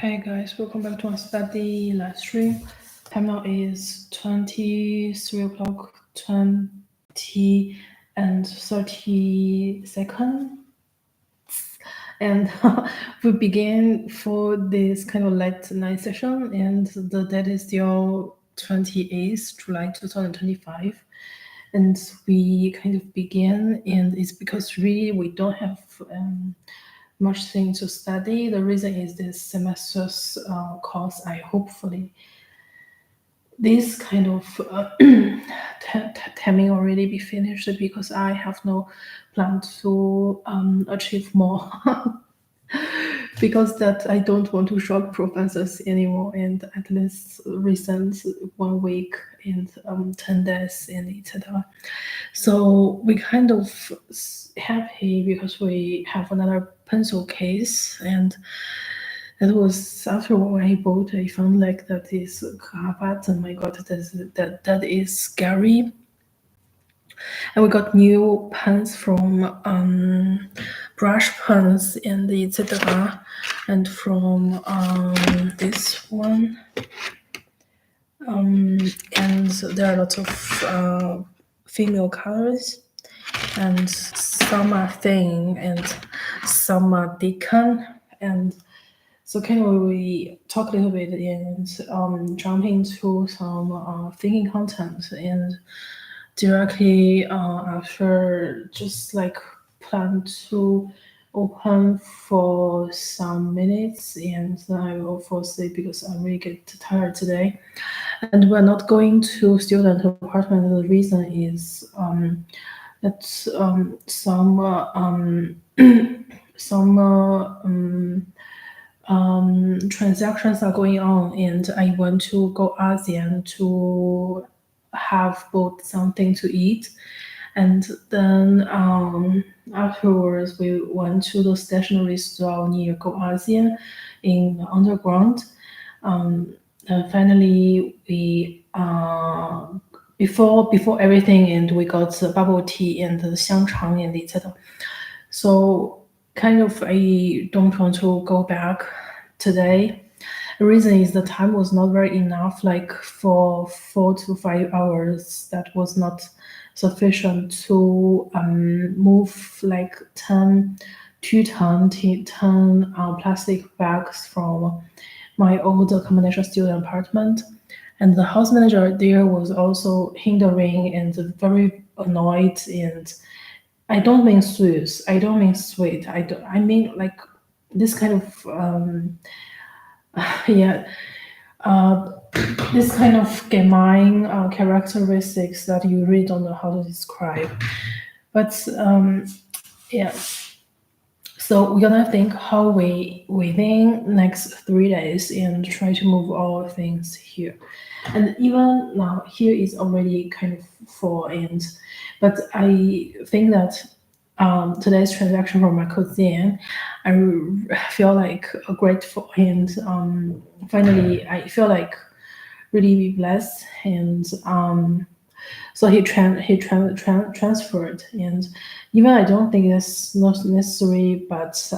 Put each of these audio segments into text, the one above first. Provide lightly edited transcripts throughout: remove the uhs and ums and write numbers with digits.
Hey guys, welcome back to my study live stream. Time now is 23 o'clock 20 and 30 seconds. And we begin for this kind of late night session, and the date is still 28th July 2025. And we kind of begin, and it's because really we don't have much thing to study. The reason is this semester's course. I hopefully this kind of timing already be finished because I have no plan to achieve more. Because that I don't want to shock professors anymore, and at least recent 1 week and 10 days and etc. So we kind of happy because we have another pencil case, and it was after when I bought, I found like that is cravat, and my god, that is scary. And we got new pens from brush pens and etc. And from this one. And there are lots of female colors, and some are thin and some are thicker. And so can we talk a little bit and jump into some thinking content, and directly after just like plan to open for some minutes, and then I will fall asleep because I really get tired today. And we're not going to student apartment. The reason is that some transactions are going on, and I want to go ASEAN to have bought something to eat. And then afterwards we went to the stationery store near Go ASEAN in the underground. Finally we before everything, and we got bubble tea and the xiangchang and etc. So kind of I don't want to go back today. The reason is the time was not very enough, like for 4 to 5 hours. That was not sufficient to move like 10 plastic bags from my old accommodation student apartment. And the house manager there was also hindering and very annoyed. And I don't mean Swiss, I don't mean sweet, I mean like this kind of this kind of gemein characteristics that you really don't know how to describe. But so we're gonna think how we within next 3 days and try to move all things here. And even now here is already kind of full, but I think that today's transaction from my cousin, I feel like grateful, and finally I feel like really blessed. And so he transferred, and even I don't think it's not necessary, but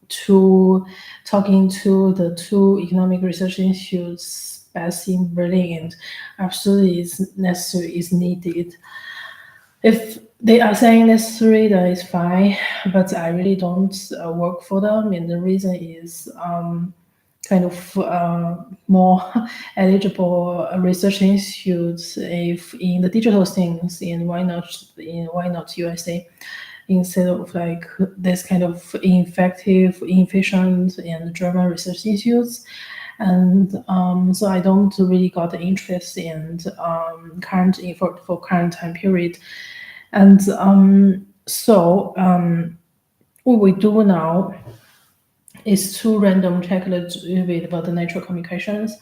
to talking to the two economic research institutes based in Berlin, and absolutely is necessary, is needed. If they are saying necessary, that is fine, but I really don't work for them, and the reason is kind of more eligible research institutes if in the digital things, and why not USA instead of like this kind of ineffective, inefficient and German research institutes. And so I don't really got the interest in current effort for current time period. And what we do now is to random check a little bit about the natural communications.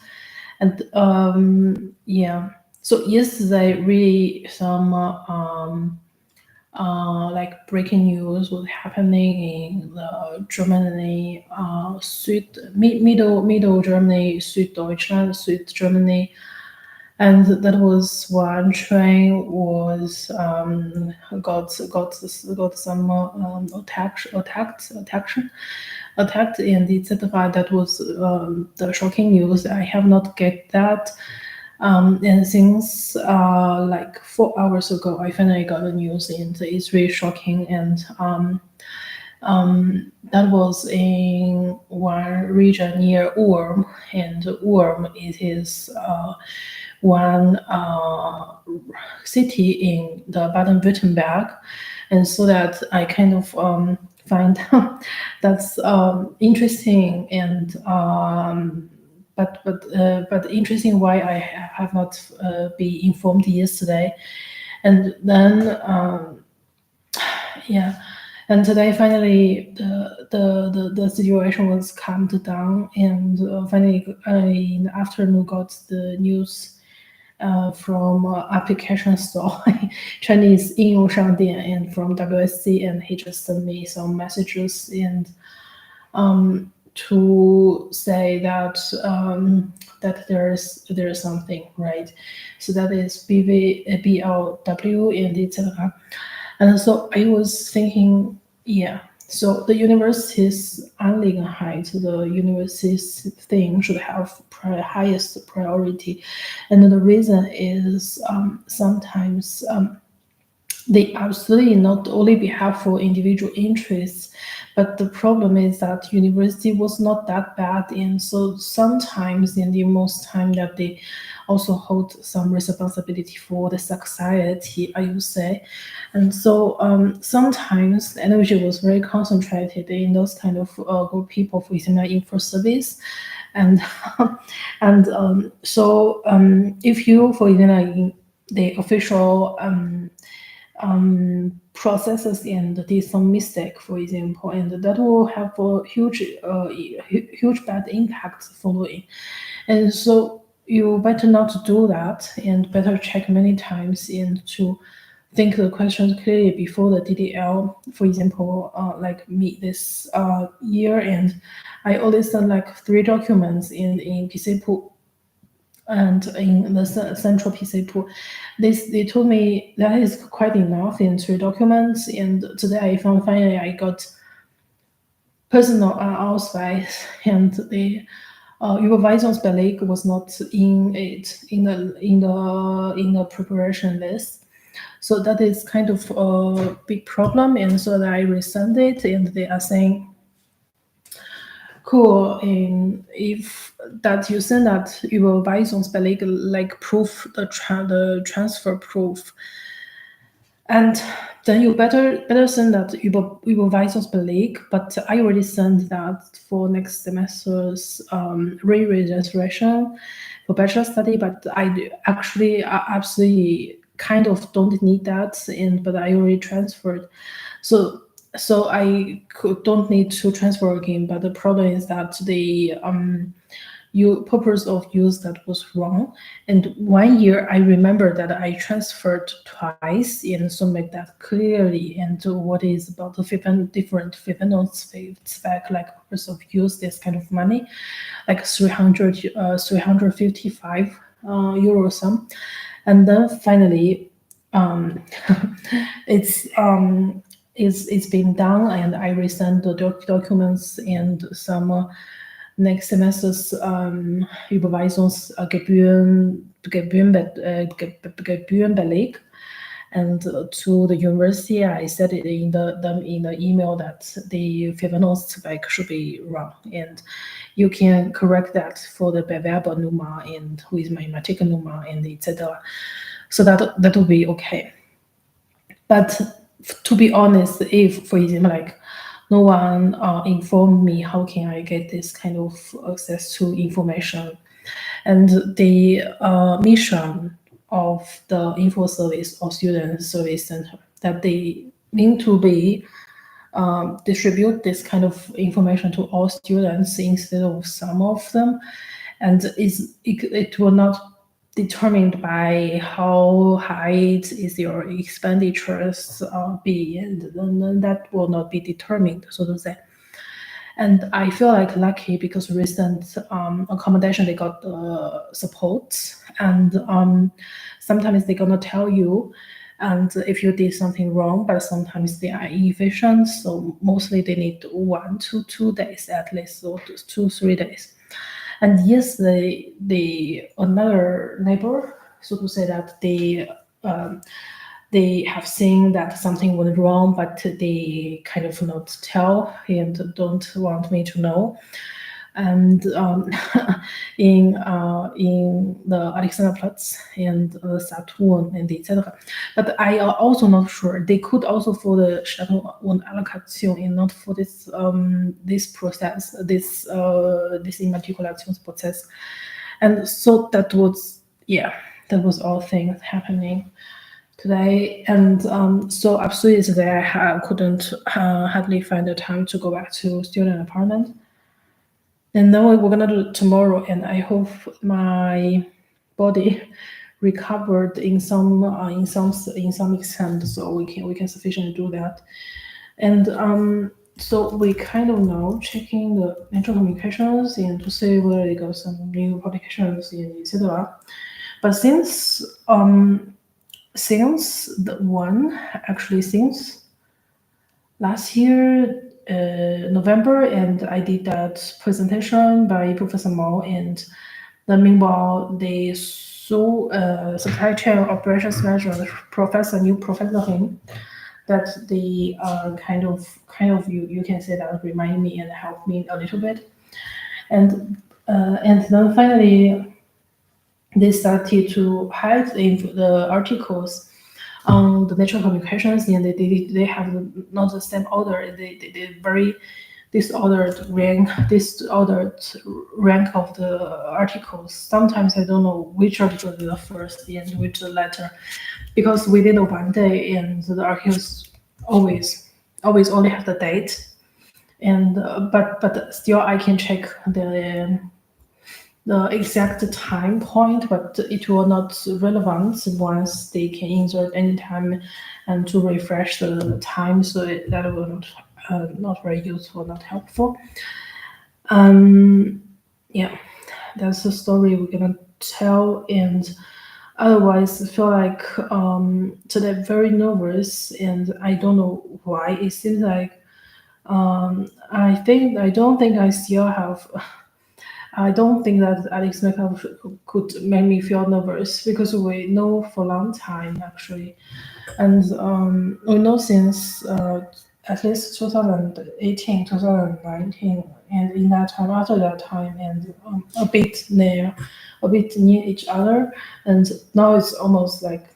And so yesterday really some like breaking news was happening in the Germany, middle Germany, Süddeutschland, Süd Germany. and that was one train was got some attacked, and etc. That was the shocking news. I have not get that. And since like 4 hours ago, I finally got the news, and it's really shocking. And that was in one region near Ulm, and Ulm it is one city in the Baden-Württemberg, and so that I kind of find that's interesting, and but interesting why I have not been informed yesterday, and then yeah. And today, finally, the situation was calmed down, and finally, in the afternoon, got the news from application store, Chinese 应用商店, and from WSC, and he just sent me some messages and to say that that there's something, right? So that is BLW and etc. And so I was thinking, yeah. So the university's Anliegen, the university's thing should have highest priority, and the reason is sometimes they absolutely not only be helpful individual interests, but the problem is that university was not that bad, and so sometimes in the most time that they also hold some responsibility for the society, I would say. And so sometimes energy was very concentrated in those kind of group of people, for example, info service. And so if you, for example, in the official processes and did some mistake, for example, and that will have a huge bad impact following. And so you better not do that, and better check many times and to think the questions clearly before the DDL. For example, like me this year, and I only sent like 3 documents in PC pool and in the central PC pool. They told me that is quite enough in 3 documents, and today I found finally I got personal Ausweis, and the Überweisungsbeleg was not in it in the preparation list. So that is kind of a big problem, and so that I resend it, and they are saying, cool, and if that you send that Überweisungsbeleg, like proof, the transfer proof, and then you better send that Überweisungsbeleg, but I already sent that for next semester's re-registration for bachelor study, but I actually absolutely kind of don't need that, but I already transferred. So I don't need to transfer again, but the problem is that the purpose of use that was wrong. And 1 year I remember that I transferred twice, and so make that clearly, and what is about the different spec, like purpose of use this kind of money, like 355 euro sum. And then finally it's been done, and I resent the documents and some next semester's Gebührenbeleg. And to the university, I said it in the email that the Verwendungszweck should be wrong, and you can correct that for the Bewerbernummer and with my Matrikennummer and etc. So that will be okay. But to be honest, if, for example, like no one informed me, how can I get this kind of access to information? And the mission of the info service or student service center, that they mean to be distribute this kind of information to all students instead of some of them, and it will not determined by how high is your expenditures be, and then that will not be determined, so to say. And I feel like lucky because recent accommodation they got support, and sometimes they're gonna tell you, and if you did something wrong, but sometimes they are inefficient. So mostly they need 1 to 2 days at least, or 2-3 days. And yesterday, another neighbor, so to say that they have seen that something went wrong, but they kind of not tell and don't want me to know. And in the Alexanderplatz and Saturn and etc. But I are also not sure. They could also for the Stellung und Allokation and not for this this process, this Immatrikulationsprozess. And so that was all things happening today. And so absolutely today I couldn't hardly find the time to go back to student apartment. And now we're gonna do it tomorrow, and I hope my body recovered in some extent, so we can sufficiently do that. And so we kind of now checking the natural communications and to see whether they got some new publications and etc. But since last year November, and I did that presentation by Professor Mao, and then meanwhile the supply chain operations manager new professor him, that the kind of you can say that remind me and help me a little bit, and then finally they started to hide the articles on the natural communications, and they have not the same order. They very disordered rank of the articles. Sometimes I don't know which article is the first and which the latter, because within the one day, and the articles always only have the date, and but still I can check the exact time point, but it will not relevant once they can insert any time and to refresh the time, so that will not very useful, not helpful. Yeah, that's the story we're gonna tell. And otherwise I feel like today I'm very nervous, and I don't know why. It seems like I don't think I still have I don't think that Alex makeup could make me feel nervous, because we know for a long time actually, and we know since at least 2018, 2019, and in that time, after that time, and a bit near each other, and now it's almost like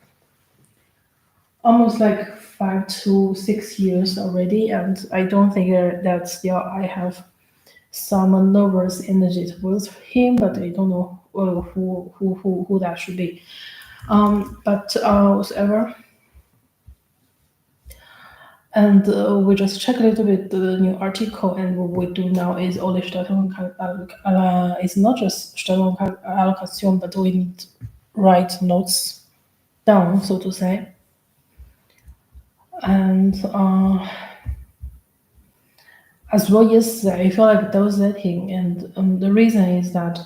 5 to 6 years already, and I don't think that still I have some nervous energy towards him, but I don't know who that should be. But whatever. And we just check a little bit the new article, and what we do now is only it's not just Stellung Allokation, but we need write notes down, so to say. And as well, yesterday I feel like devastating, and the reason is that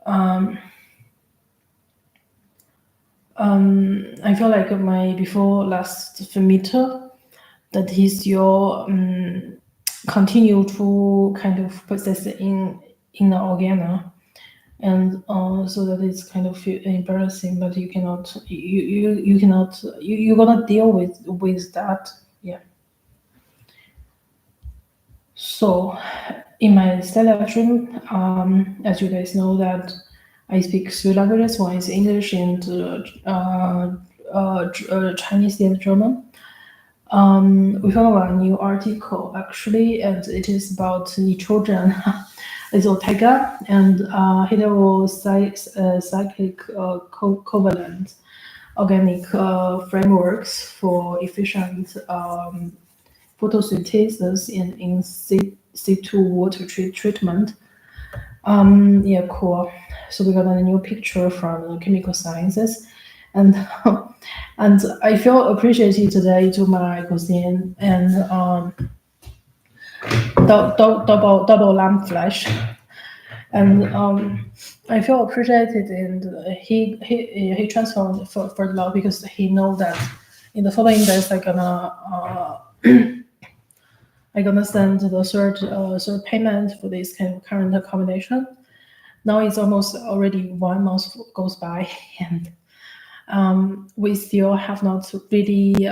I feel like my before last Vermieter, that he's your continue to kind of process in the organa, and so that it's kind of embarrassing, but you cannot you're gonna deal with that. Yeah. So in my Livestream, as you guys know, that I speak 3 languages. One is English and Chinese and German. We found a new article actually, and it is about nitrogen isotega and heterocyclic covalent organic frameworks for efficient photosynthesis in situ water treatment. Yeah, cool. So we got a new picture from chemical sciences, and and I feel appreciated today to my cousin, and double lamb flesh, and I feel appreciated, and he transformed for the love because he know that in the following days I gonna send the third payment for this kind of current accommodation. Now it's almost already 1 month goes by, and we still have not really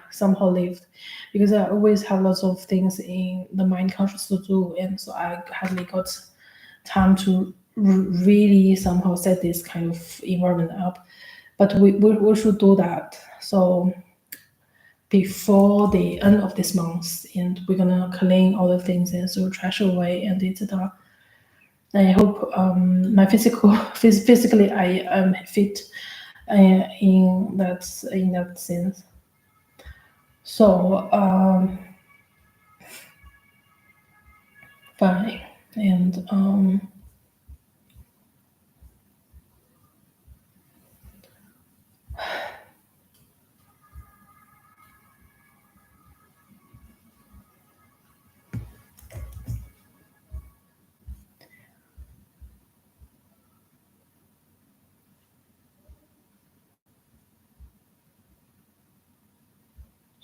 somehow lived, because I always have lots of things in the mind conscious to do, and so I hardly got time to really somehow set this kind of environment up. But we should do that. So before the end of this month, and we're gonna clean all the things and throw trash away and etc. I hope my physically I am fit in that sense. So fine, and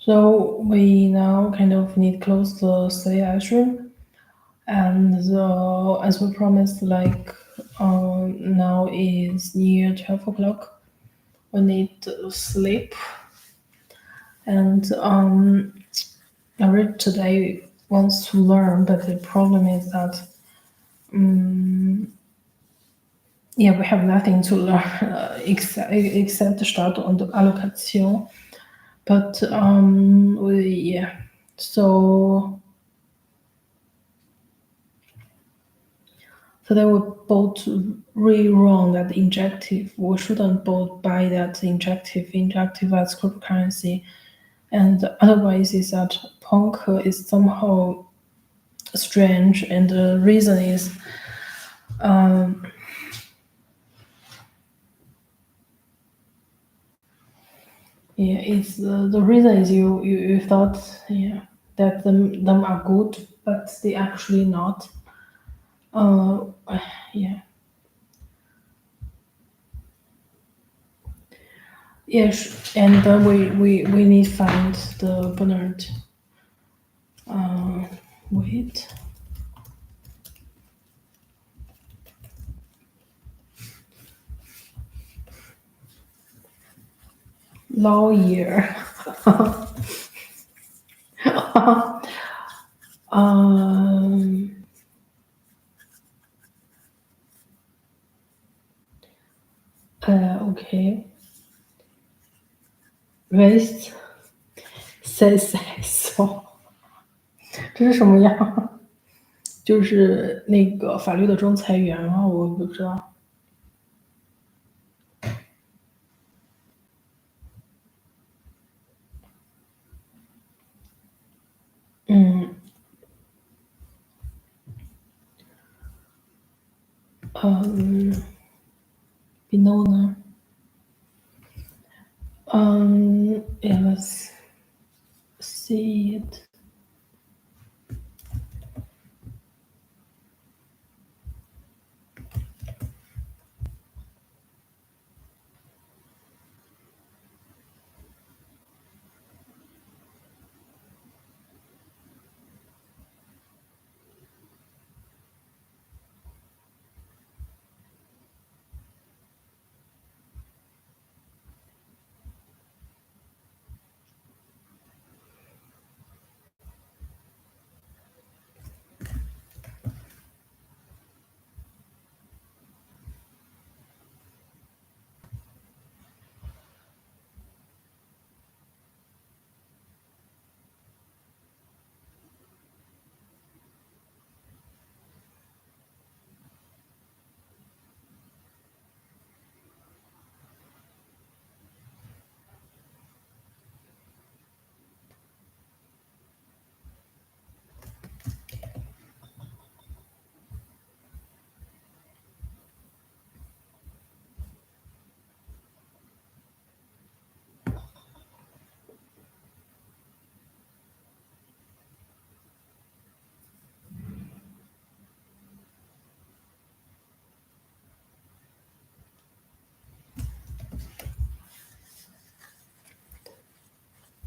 so we now kind of need close the Livestream, and as we promised, like now is near 12 o'clock. We need to sleep, and I read today wants to learn, but the problem is that yeah, we have nothing to learn except start on the allocation. But yeah, so they were both really wrong that injective. We shouldn't both buy that injective as cryptocurrency. And otherwise, is that punk is somehow strange, and the reason is yeah, it's the reason is you thought yeah that them are good, but they actually not. Uh, yeah, yes, and we need find the Bernard. Wait, lawyer. um, okay. West says so，这是什么呀？就是那个法律的仲裁员吗？我不知道。嗯Below 呢？yeah, let's see it.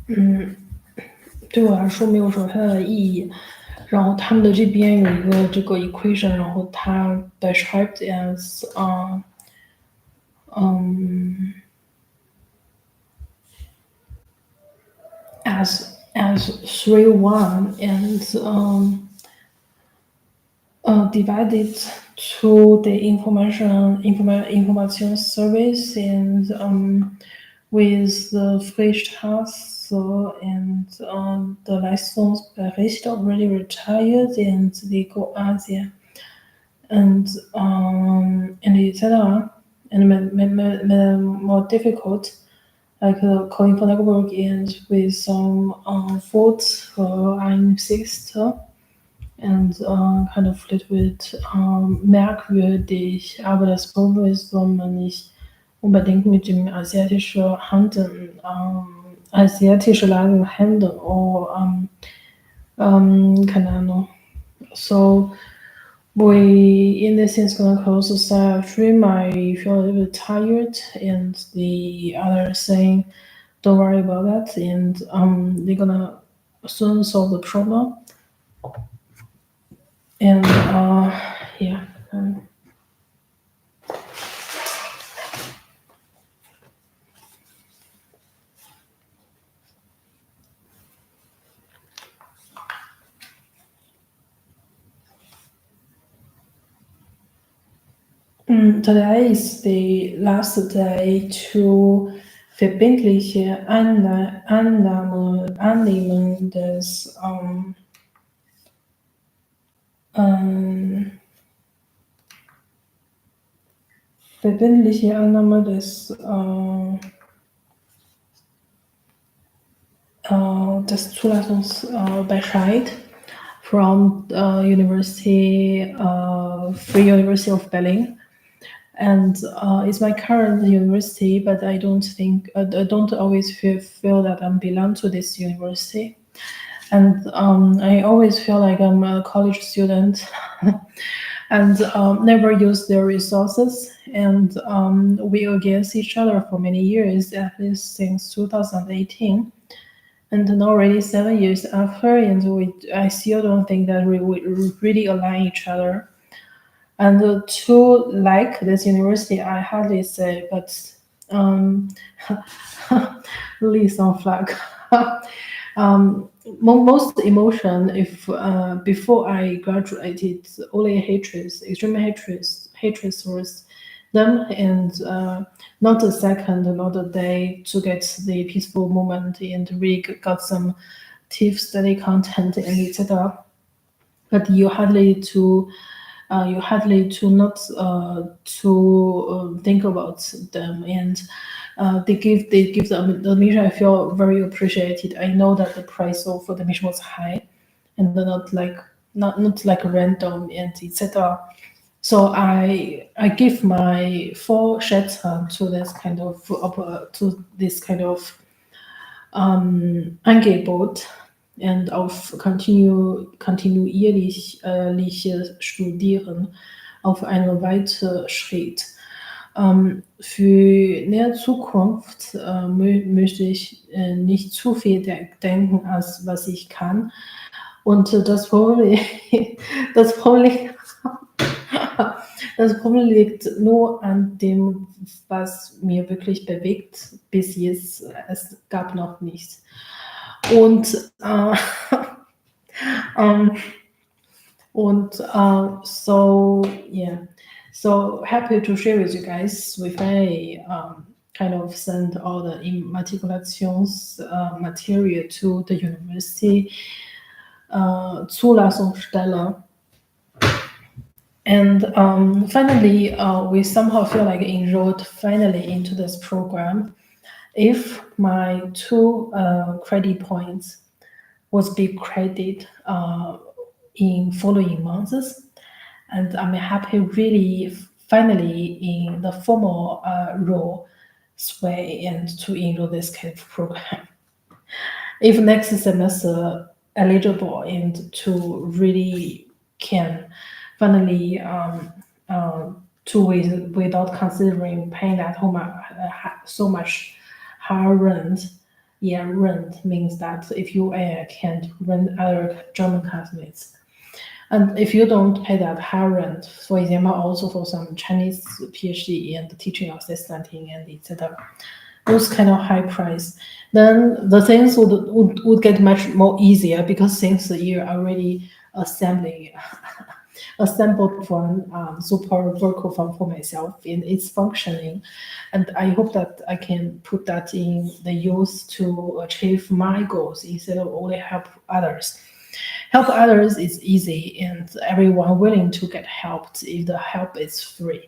对我来说没有什么太大的意义。然后他们的这边有一个这个 equation，然后它 described as um as 3-1 and divided to the information service and with the Frischstraße and the Leistungsbericht already retired and Lego Asia and etc. And more difficult, like calling for Network and with some faults ein Sister and kind of little bit merkwürdig, aber das Problem ist, wenn man nicht unbedingt mit dem asiatische Laden handeln oder keine Ahnung. So we in this sense gonna close the stream. I feel a little bit tired, and the other saying, "Don't worry about that," and they're gonna soon solve the problem. And yeah. Today is the last day to verbindliche Annehmen des verbindliche Annahme des Zulassungsbescheid from Free University of Berlin. And it's my current university, but I don't always feel that I belong to this university. And I always feel like I'm a college student and never use their resources. And we against each other for many years, at least since 2018. And already 7 years after, and I still don't think that we really align each other. And to like this university, I hardly say, but release on flag. Most emotion, if before I graduated, only hatred, extreme hatred towards them, and not a second, not a day to get the peaceful moment and really got some TIFF study content and etc. But you hardly to not to think about them, and they give the admission. I feel very appreciated. I know that the price for the admission was high, and not like random and etc. So I give my full Schätze to this kind of Angebot und auf kontinuierliches Studieren auf einen weiteren Schritt. Für näher Zukunft möchte ich nicht zu viel denken, als was ich kann. Und das Problem, das Problem, das Problem liegt nur an dem, was mir wirklich bewegt. Bis jetzt, es gab noch nichts. Und so yeah, so happy to share with you guys. We finally kind of sent all the Immatrikulations material to the university Zulassungsstelle. And finally, we somehow feel like enrolled finally into this program. If my 2 credit points was be credited in following months, and I'm happy really finally in the formal role way and to enroll this kind of program. If next semester eligible and to really can finally without considering paying that home so much higher rent Yeah, rent means that if you can't rent other German classmates. And if you don't pay that high rent, for example, also for some Chinese PhD and teaching assistant and etc., those kind of high price, then the things would get much more easier because since you're already assembling assembled one super workflow for myself and it's functioning, and I hope that I can put that in the use to achieve my goals instead of only help others. Help others is easy and everyone willing to get helped if the help is free.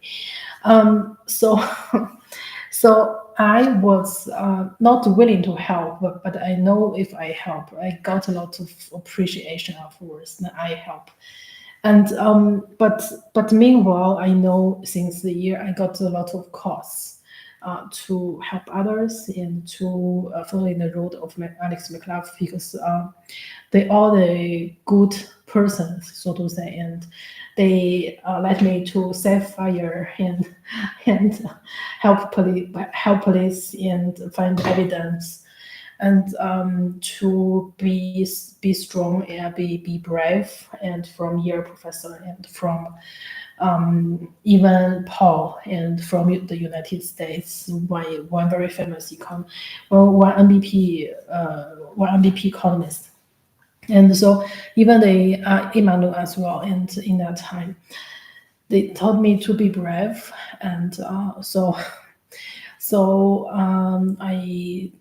So so I was not willing to help, but I know if I help, I got a lot of appreciation afterwards. Then I help, and but meanwhile, I know since the year I got a lot of costs to help others and to follow in the road of Alex McLeod because they are the good persons, so to say, and they let me to save fire and help police and find evidence and to be strong and be brave and from your professor and from even Paul and from the United States, one very famous one MVP economist, and so even the Emmanuel as well. And in that time, they taught me to be brave, and I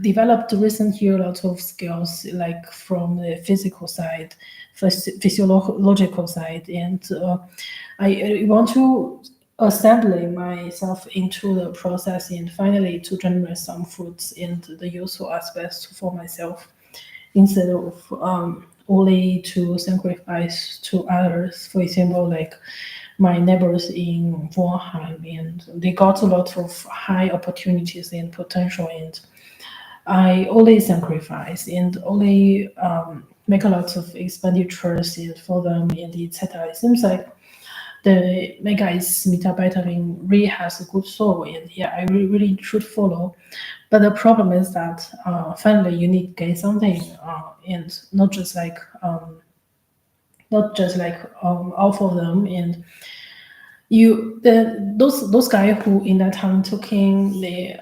developed recent year a lot of skills like from the physical side, physiological side, and I want to assembly myself into the process and finally to generate some fruits and the useful aspects for myself instead of only to sacrifice to others. For example, like my neighbors in Wuhan, and they got a lot of high opportunities and potential, and I only sacrifice and only make a lot of expenditures for them and etc. It seems like the guys Mitarbeiterin really has a good soul, and yeah, I really should follow. But the problem is that finally you need to gain something, and not just like offer them and you those guys who in that time took in the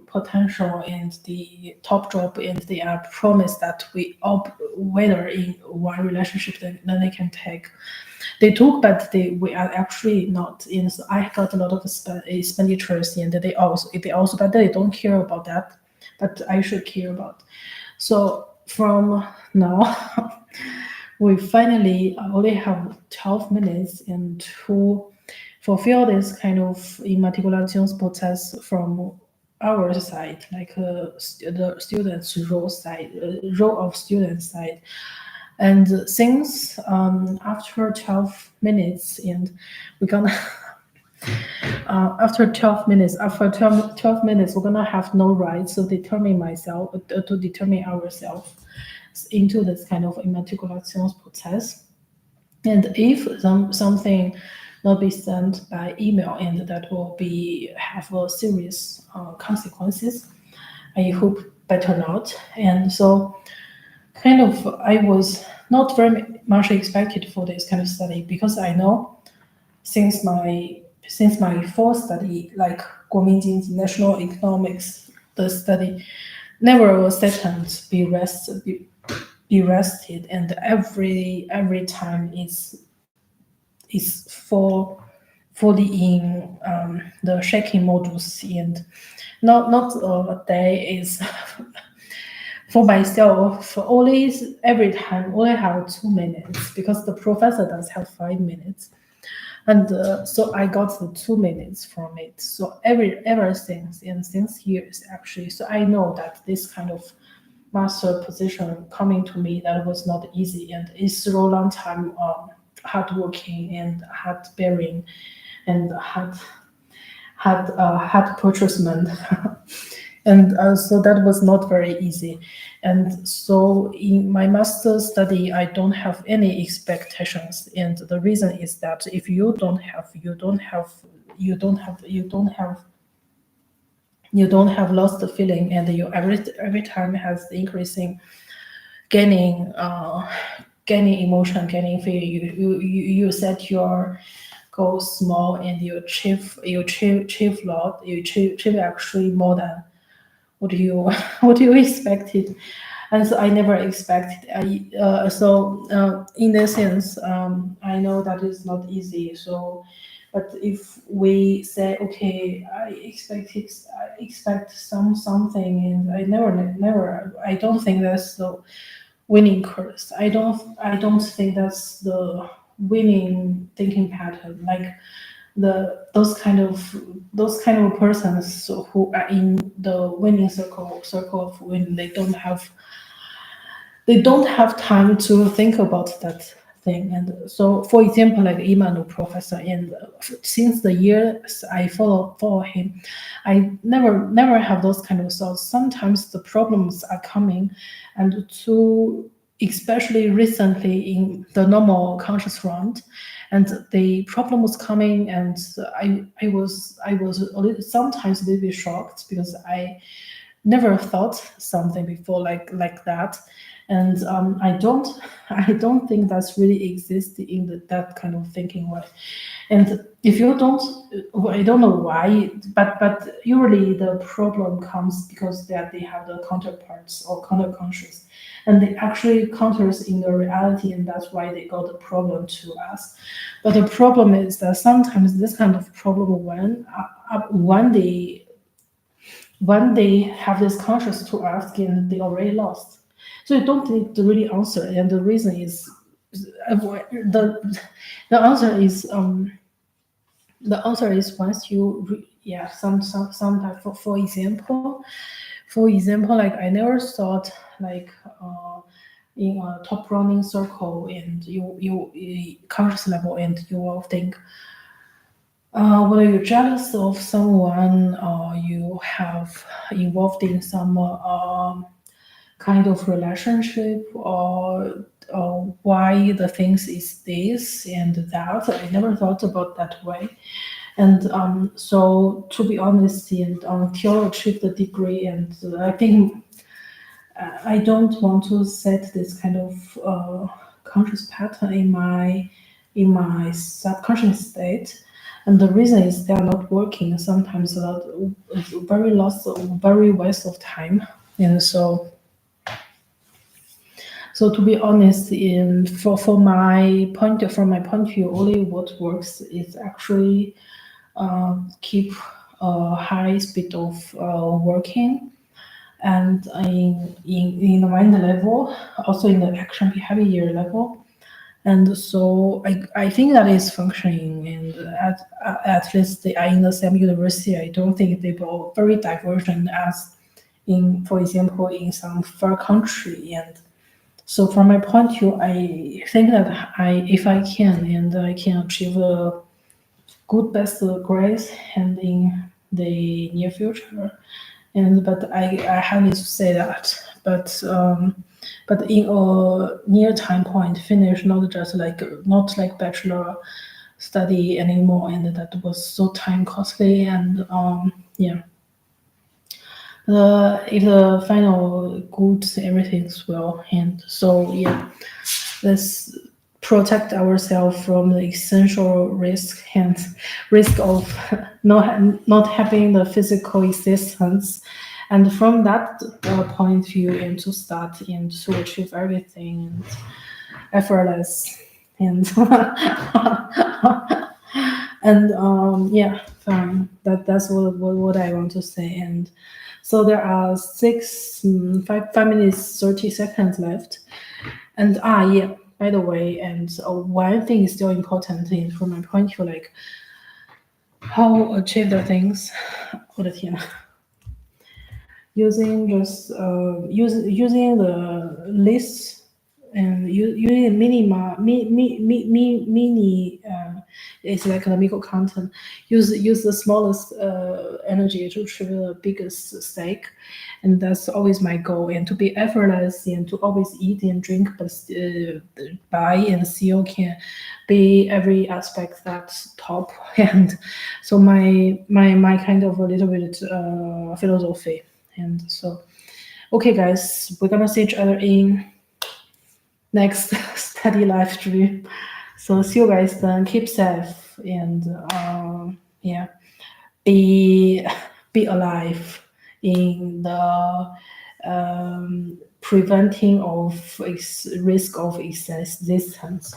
potential and the top job and they are promised that we all whether in one relationship then they can take they took but we are actually not in. So I got a lot of expenditures and they also but they don't care about that, but I should care about. So from now we finally only have 12 minutes and to fulfill this kind of immatriculations process from our side, like the students' role of students' side. And since after 12 minutes, and we're gonna after 12 minutes, we're gonna have no rights to determine ourselves into this kind of immatriculations process. And if something not be sent by email, and that will be have a serious consequences. I hope better not. And so, kind of, I was not very much expected for this kind of study because I know since my first study, like Guominjin's national economics, the study never was second be rested, and every time is fully in the shaking modules, and not a day is for myself only every time only have 2 minutes because the professor does have 5 minutes, and so I got the 2 minutes from it. So ever since years actually, so I know that this kind of master position coming to me that was not easy, and it's a long time hard working and hard bearing and hard purchasement. And so that was not very easy. And so in my master's study, I don't have any expectations. And the reason is that if you don't have you don't have lost the feeling, and you every time has the increasing gaining gaining emotion, gaining feeling. You set your goals small, and you achieve lot, you achieve actually more than what you what you expected. And so I never expected. In that sense, I know that is not easy. So, but if we say, okay, I expect something, and never. I don't think that's the winning course. I don't think that's the winning thinking pattern. Like those kind of persons who are in the winning circle of winning, they don't have time to think about that thing. And so, for example, like Imanu professor, and since the years I follow him, I never have those kind of thoughts. Sometimes the problems are coming, and to especially recently in the normal conscious round, and the problem was coming, and I was sometimes a little bit shocked because I never thought something before like that. And I don't think that's really exists in that kind of thinking way. And if you don't, I don't know why, but usually the problem comes because they have the counterparts or counterconscious, and they actually counters in the reality, and that's why they got the problem to us. But the problem is that sometimes this kind of problem when they have this conscious to ask, and they already lost. So you don't need to really answer, and the reason is the answer is once yeah, sometimes, for example, like I never thought, like in a top running circle, and you conscious level, and you will think, whether you're jealous of someone, or you have involved in some kind of relationship, or why the things is this and that. I never thought about that way. And so, to be honest, and until I achieve the degree, and I think I don't want to set this kind of conscious pattern in my subconscious state. And the reason is they are not working. Sometimes a lot, very waste of time. And so, to be honest, in for my point from my point of view, only what works is actually keep a high speed of working, and in the mind level, also in the action behavior level. And so I think that is functioning, and at least they are in the same university. I don't think they will very divergent as in, for example, in some far country. And so, from my point of view, I think that if I can, and I can achieve a good best grades and in the near future. And but I have to say that, but in a near time point, finish not like bachelor study anymore, and that was so time costly. And yeah, if the final good, everything's well. And so yeah, let's protect ourselves from the essential risk, and risk of not having the physical existence. And from that point of view, and to start and to achieve everything effortless. And and yeah, fine. That's what I want to say. And so there are 5 minutes 30 seconds left. And yeah, by the way, and one thing is still important in from my point of view, like how achieve the things. 我的天呐 using just using the list and you need a mini it's like economical content. Use the smallest energy to achieve the biggest stake, and that's always my goal. And to be effortless and to always eat and drink, but buy and still can be every aspect that's top. And so my kind of a little bit philosophy. And so, okay, guys, we're gonna see each other in next study live stream. So see you guys then. Keep safe and yeah, be be alive in the preventing of risk of existence.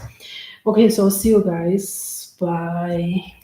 Okay, so see you guys. Bye.